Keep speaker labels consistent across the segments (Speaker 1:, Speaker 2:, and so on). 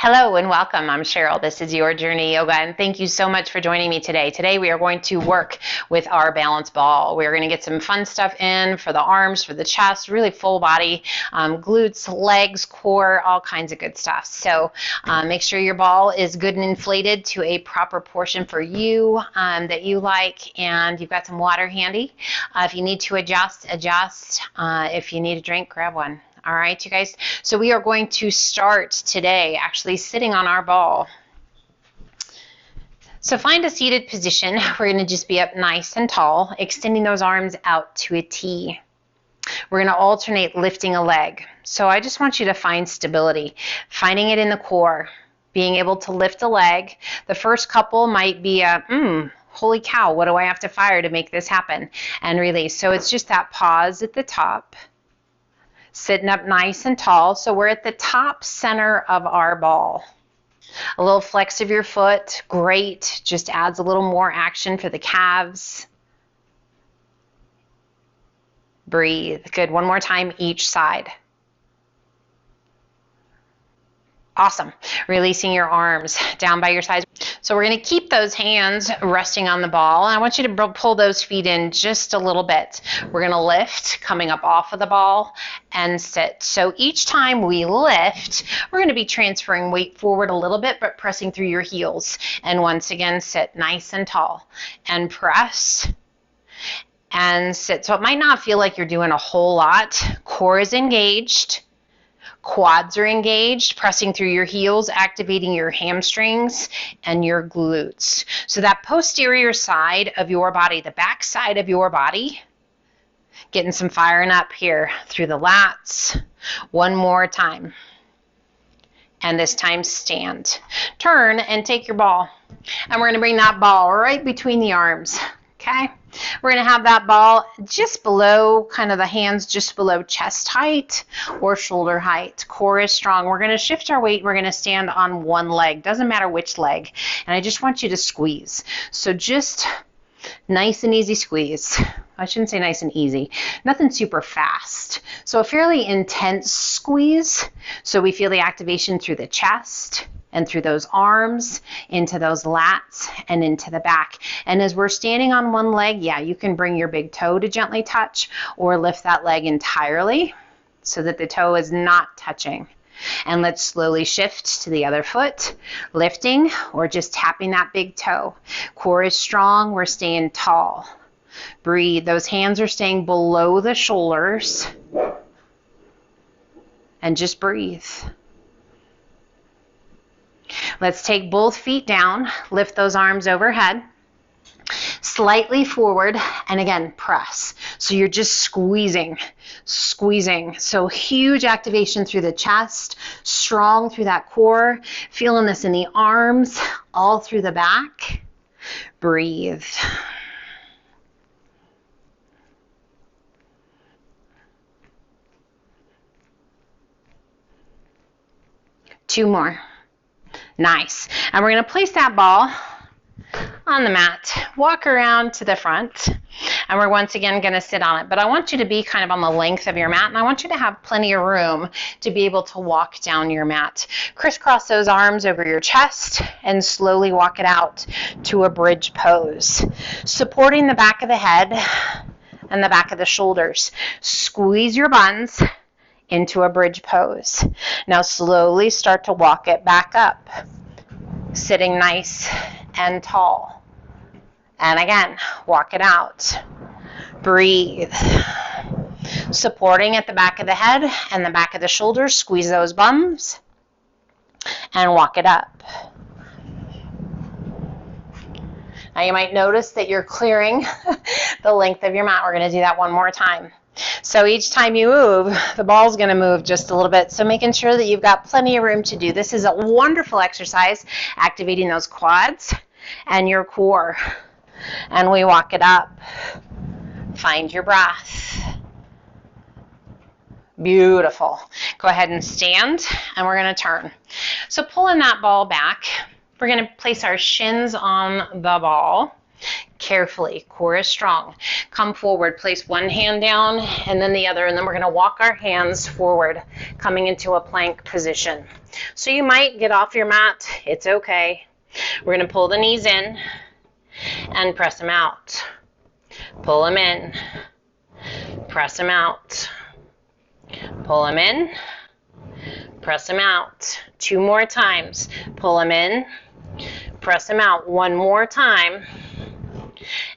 Speaker 1: Hello and welcome. I'm Cheryl. This is Your Journey Yoga, and thank you so much for joining me today. Today we are going to work with our balance ball. We're going to get some fun stuff in for the arms, for the chest, really full body, glutes, legs, core, all kinds of good stuff. So make sure your ball is good and inflated to a proper portion for you that you like, and you've got some water handy. If you need to adjust. If you need a drink, grab one. All right, you guys. So we are going to start today actually sitting on our ball. So find a seated position. We're going to just be up nice and tall, extending those arms out to a T. We're going to alternate lifting a leg. So I just want you to find stability, finding it in the core, being able to lift a leg. The first couple might be a, holy cow, what do I have to fire to make this happen? And release. So it's just that pause at the top. Sitting up nice and tall, so we're at the top center of our ball. A little flex of your foot, great, just adds a little more action for the calves. Breathe, good, one more time each side. Awesome, releasing your arms down by your sides. So we're going to keep those hands resting on the ball. I want you to pull those feet in just a little bit. We're going to lift, coming up off of the ball, and sit. So each time we lift, we're going to be transferring weight forward a little bit, but pressing through your heels. And once again, sit nice and tall. And press. And sit. So it might not feel like you're doing a whole lot. Core is engaged. Quads are engaged, pressing through your heels, activating your hamstrings and your glutes. So that posterior side of your body, the back side of your body, getting some firing up here through the lats. One more time. And this time stand. Turn and take your ball. And we're going to bring that ball right between the arms. Okay? We're going to have that ball just below, kind of the hands just below chest height or shoulder height. Core is strong. We're going to shift our weight. We're going to stand on one leg. Doesn't matter which leg. And I just want you to squeeze. So just nice and easy squeeze. I shouldn't say nice and easy. Nothing super fast. So a fairly intense squeeze. So we feel the activation through the chest and through those arms, into those lats, and into the back. And as we're standing on one leg, yeah, you can bring your big toe to gently touch or lift that leg entirely so that the toe is not touching. And let's slowly shift to the other foot, lifting or just tapping that big toe. Core is strong, we're staying tall. Breathe, those hands are staying below the shoulders. And just breathe. Let's take both feet down, lift those arms overhead, slightly forward, and again, press. So you're just squeezing. So huge activation through the chest, strong through that core, feeling this in the arms, all through the back. Breathe. Two more. Nice. And we're going to place that ball on the mat, walk around to the front, and we're once again going to sit on it. But I want you to be kind of on the length of your mat, and I want you to have plenty of room to be able to walk down your mat. Crisscross those arms over your chest and slowly walk it out to a bridge pose. Supporting the back of the head and the back of the shoulders. Squeeze your buns into a bridge pose. Now slowly start to walk it back up, sitting nice and tall. And again, walk it out. Breathe. Supporting at the back of the head and the back of the shoulders, squeeze those bums and walk it up. Now you might notice that you're clearing the length of your mat. We're going to do that one more time. So each time you move, the ball's going to move just a little bit. So making sure that you've got plenty of room to do. This is a wonderful exercise, activating those quads and your core. And we walk it up. Find your breath. Beautiful. Go ahead and stand, and we're going to turn. So pulling that ball back, we're going to place our shins on the ball. Carefully, core is strong. Come forward, place one hand down and then the other, and then we're gonna walk our hands forward, coming into a plank position. So you might get off your mat, it's okay. We're gonna pull the knees in and press them out. Pull them in, press them out. Pull them in, press them out. 2 more times. Pull them in, press them out. 1 more time,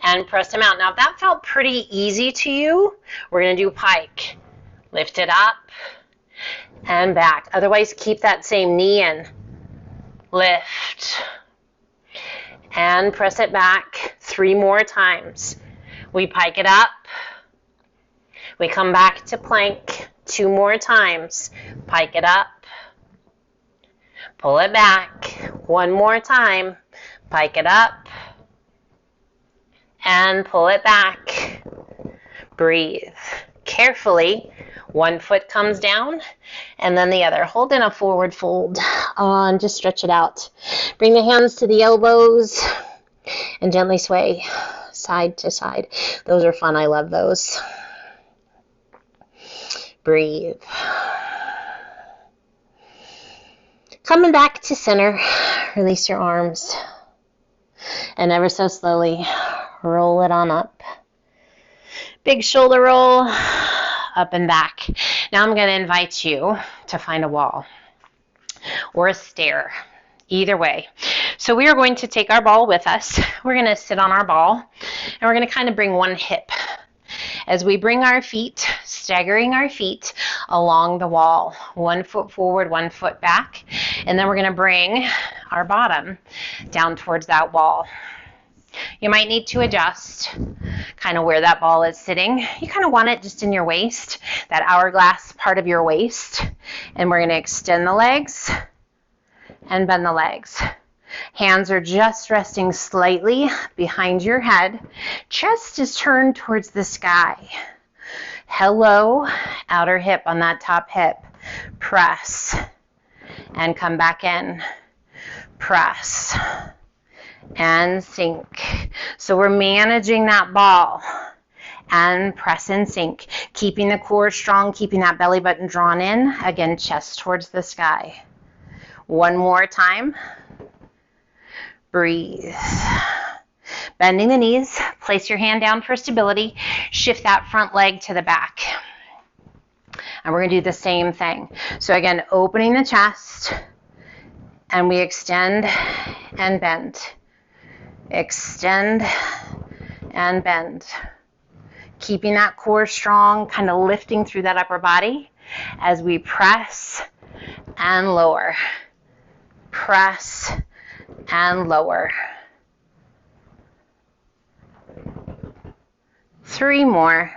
Speaker 1: and press them out. Now, if that felt pretty easy to you, we're going to do pike. Lift it up and back. Otherwise, keep that same knee in. Lift and press it back 3 more times. We pike it up. We come back to plank 2 more times. Pike it up. Pull it back 1 more time. Pike it up. And pull it back. Breathe. Carefully, 1 foot comes down and then the other. Hold in a forward fold and just stretch it out. Bring the hands to the elbows and gently sway side to side. Those are fun. I love those. Breathe. Coming back to center, release your arms and ever so slowly roll it on up. Big shoulder roll, up and back. Now I'm going to invite you to find a wall or a stair, either way. So we are going to take our ball with us. We're going to sit on our ball and we're going to kind of bring one hip as we bring our feet, staggering our feet along the wall. 1 foot forward, 1 foot back. And then we're going to bring our bottom down towards that wall. You might need to adjust kind of where that ball is sitting. You kind of want it just in your waist, that hourglass part of your waist. And we're going to extend the legs and bend the legs. Hands are just resting slightly behind your head. Chest is turned towards the sky. Hello, outer hip on that top hip. Press and come back in. Press and sink. So we're managing that ball and press and sink. Keeping the core strong, keeping that belly button drawn in. Again, chest towards the sky. 1 more time. Breathe. Bending the knees, place your hand down for stability, shift that front leg to the back. And we're going to do the same thing. So again, opening the chest, and we extend and bend. Extend and bend. Keeping that core strong, kind of lifting through that upper body as we press and lower. Press and lower. 3 more.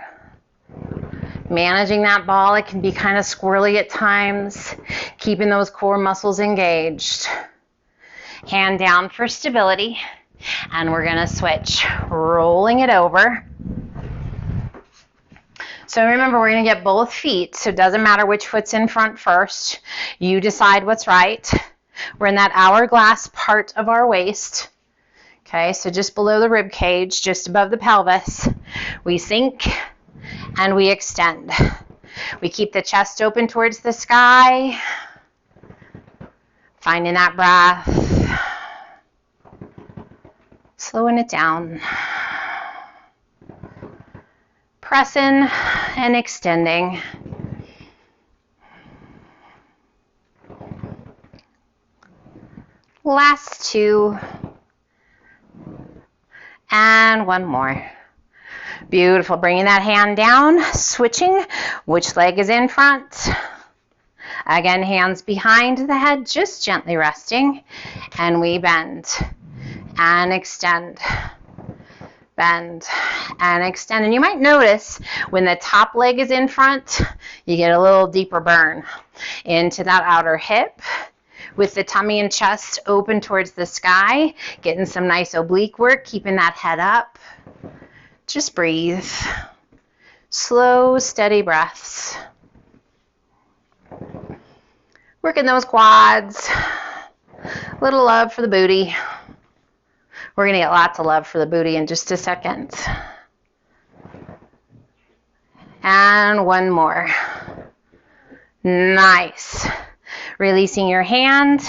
Speaker 1: Managing that ball, it can be kind of squirrely at times, keeping those core muscles engaged. Hand down for stability, and we're going to switch, rolling it over. So remember, we're going to get both feet, so it doesn't matter which foot's in front first. You decide what's right. We're in that hourglass part of our waist. Okay, so just below the rib cage, just above the pelvis. We sink and we extend. We keep the chest open towards the sky. Finding that breath. Slowing it down. Pressing and extending. Last 2. And 1 more. Beautiful. Bringing that hand down, switching. Which leg is in front? Again, hands behind the head, just gently resting. And we bend and extend. Bend and extend. And you might notice when the top leg is in front, you get a little deeper burn into that outer hip. With the tummy and chest open towards the sky, getting some nice oblique work, keeping that head up. Just breathe. Slow, steady breaths. Working those quads. Little love for the booty. We're going to get lots of love for the booty in just a second. And one more. Nice. Releasing your hand.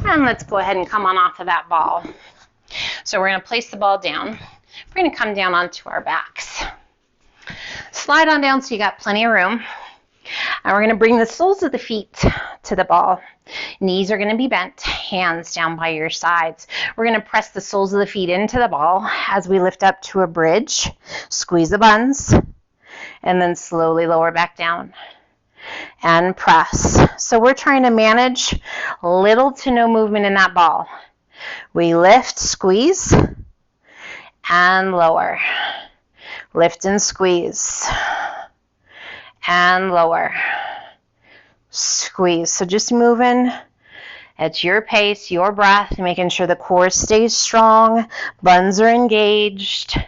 Speaker 1: And let's go ahead and come on off of that ball. So we're going to place the ball down. We're going to come down onto our backs. Slide on down so you got plenty of room. And we're going to bring the soles of the feet to the ball. Knees are going to be bent, hands down by your sides. We're going to press the soles of the feet into the ball as we lift up to a bridge. Squeeze the buns, and then slowly lower back down and press. So we're trying to manage little to no movement in that ball. We lift, squeeze, and lower. Lift and squeeze, and lower. Squeeze. So just moving at your pace, your breath, making sure the core stays strong, buns are engaged.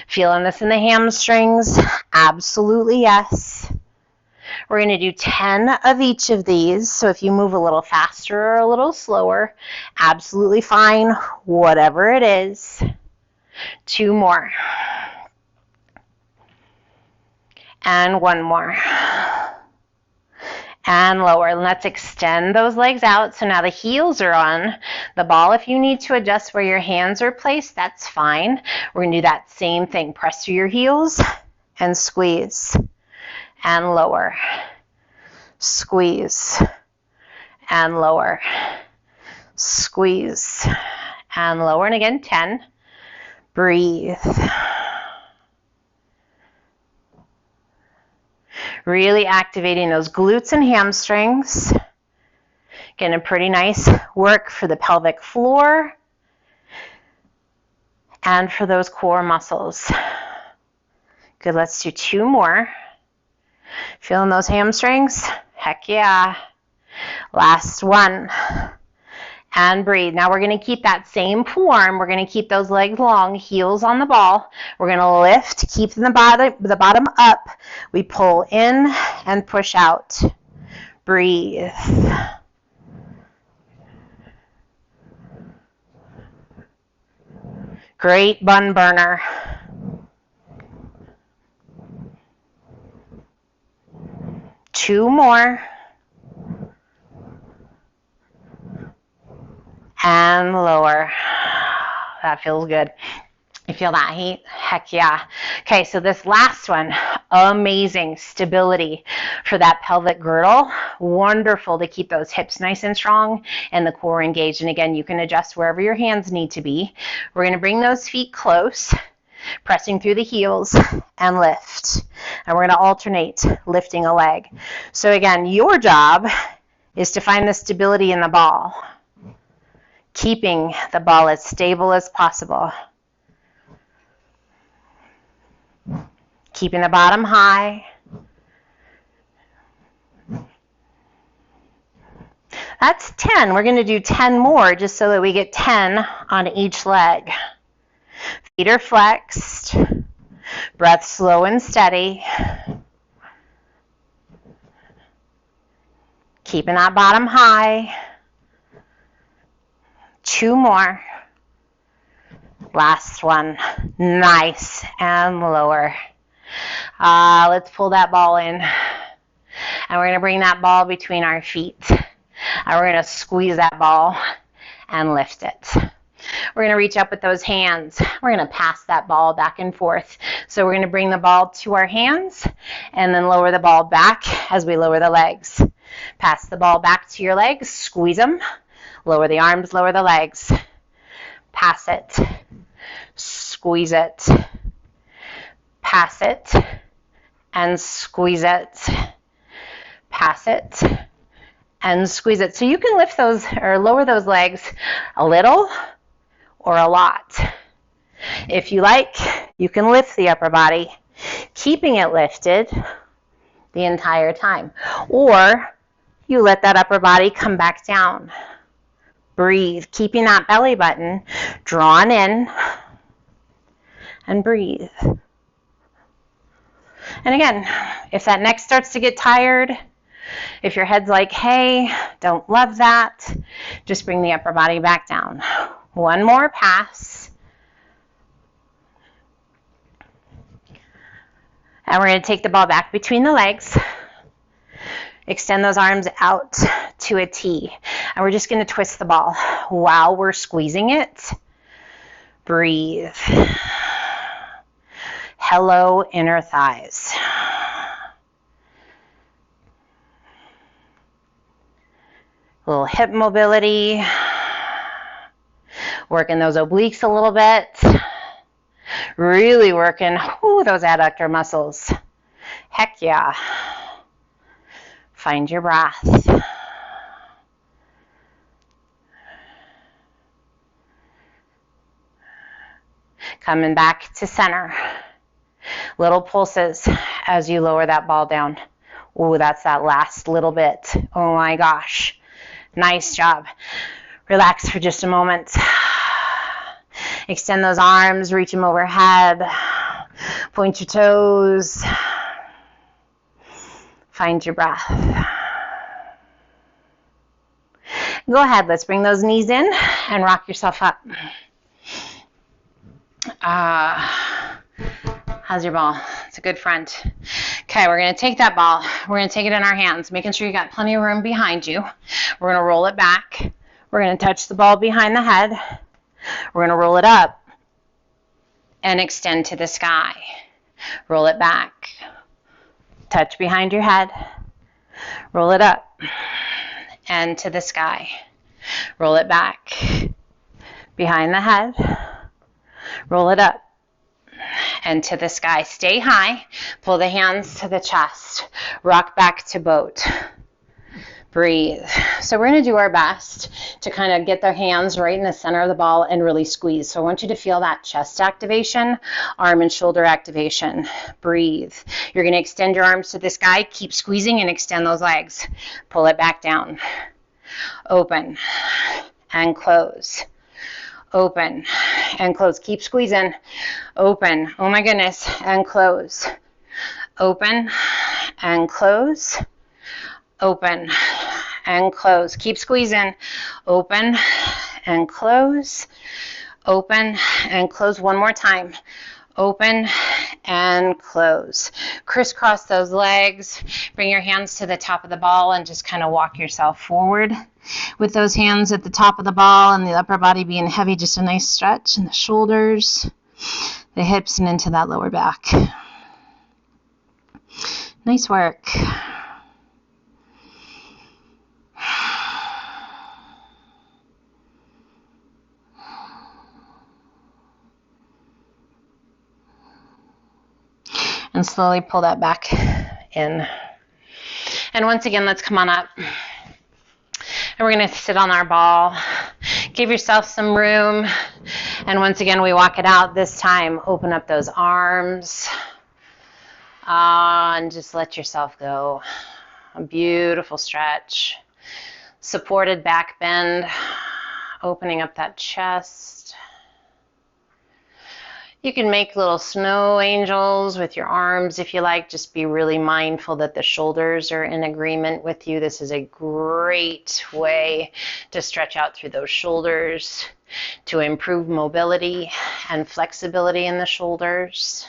Speaker 1: Feeling this in the hamstrings? Absolutely yes. We're going to do 10 of each of these. So if you move a little faster or a little slower, absolutely fine, whatever it is. 2 more. And 1 more. And lower. And let's extend those legs out. So now the heels are on the ball. If you need to adjust where your hands are placed, that's fine. We're going to do that same thing. Press through your heels and squeeze. And lower. Squeeze. And lower. Squeeze. And lower. And again, 10. Breathe. Really activating those glutes and hamstrings. Getting a pretty nice work for the pelvic floor and for those core muscles. Good, let's do 2 more. Feeling those hamstrings? Heck yeah. Last one. And breathe. Now we're going to keep that same form. We're going to keep those legs long, heels on the ball. We're going to lift, keep the bottom up. We pull in and push out. Breathe. Great bun burner. Two more. And lower. That feels good. You feel that heat? Heck yeah. Okay, so this last one, amazing stability for that pelvic girdle. Wonderful to keep those hips nice and strong and the core engaged. And again, you can adjust wherever your hands need to be. We're going to bring those feet close, pressing through the heels and lift. And we're going to alternate lifting a leg. So again, your job is to find the stability in the ball, keeping the ball as stable as possible. Keeping the bottom high. That's 10. We're going to do 10 more just so that we get 10 on each leg. Feet are flexed. Breath slow and steady. Keeping that bottom high. 2 more. Last one. Nice. And lower. Let's pull that ball in. And we're going to bring that ball between our feet. And we're going to squeeze that ball and lift it. We're going to reach up with those hands. We're going to pass that ball back and forth. So we're going to bring the ball to our hands and then lower the ball back as we lower the legs. Pass the ball back to your legs. Squeeze them. Lower the arms, lower the legs. Pass it. Squeeze it. Pass it. And squeeze it. Pass it. And squeeze it. So you can lift those or lower those legs a little or a lot. If you like, you can lift the upper body, keeping it lifted the entire time. Or you let that upper body come back down. Breathe, keeping that belly button drawn in, and breathe. And again, if that neck starts to get tired, if your head's like, hey, don't love that, just bring the upper body back down. One more pass. And we're going to take the ball back between the legs. Extend those arms out to a T. And we're just going to twist the ball while we're squeezing it. Breathe. Hello, inner thighs. A little hip mobility. Working those obliques a little bit. Really working those adductor muscles. Heck yeah. Find your breath. Coming back to center. Little pulses as you lower that ball down. Ooh, that's that last little bit. Oh my gosh. Nice job. Relax for just a moment. Extend those arms, reach them overhead. Point your toes. Find your breath. Go ahead, let's bring those knees in and rock yourself up. How's your ball? It's a good friend. Okay, we're going to take that ball. We're going to take it in our hands, making sure you got plenty of room behind you. We're going to roll it back. We're going to touch the ball behind the head. We're going to roll it up and extend to the sky. Roll it back. Touch behind your head. Roll it up and to the sky. Roll it back. Behind the head. Roll it up and to the sky. Stay high. Pull the hands to the chest. Rock back to boat. Breathe. So we're going to do our best to kind of get the hands right in the center of the ball and really squeeze. So I want you to feel that chest activation, arm and shoulder activation. Breathe. You're going to extend your arms to the sky. Keep squeezing and extend those legs. Pull it back down. Open and close. Open and close. Keep squeezing. Open. Oh my goodness. And close. Open and close. Open and close. Keep squeezing. Open and close. Open and close. One more time. Open and close. Crisscross those legs. Bring your hands to the top of the ball and just kind of walk yourself forward. With those hands at the top of the ball and the upper body being heavy, just a nice stretch in the shoulders, the hips, and into that lower back. Nice work. And slowly pull that back in. And once again, let's come on up. And we're going to sit on our ball. Give yourself some room. And once again, we walk it out. This time, open up those arms. And just let yourself go. A beautiful stretch. Supported back bend. Opening up that chest. You can make little snow angels with your arms if you like. Just be really mindful that the shoulders are in agreement with you. This is a great way to stretch out through those shoulders, to improve mobility and flexibility in the shoulders.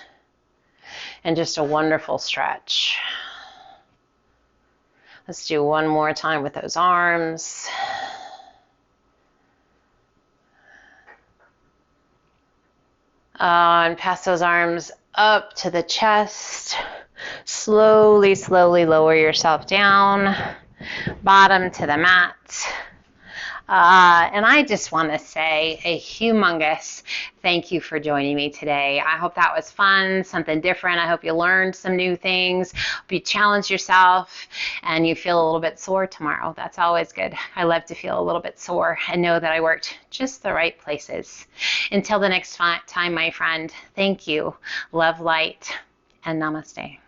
Speaker 1: And just a wonderful stretch. Let's do one more time with those arms. And pass those arms up to the chest. Slowly, slowly lower yourself down. Bottom to the mat. And I just want to say a humongous thank you for joining me today. I hope that was fun, something different. I hope you learned some new things. Hope you challenge yourself and you feel a little bit sore tomorrow. That's always good. I love to feel a little bit sore and know that I worked just the right places. Until the next time, my friend, thank you. Love, light, and namaste.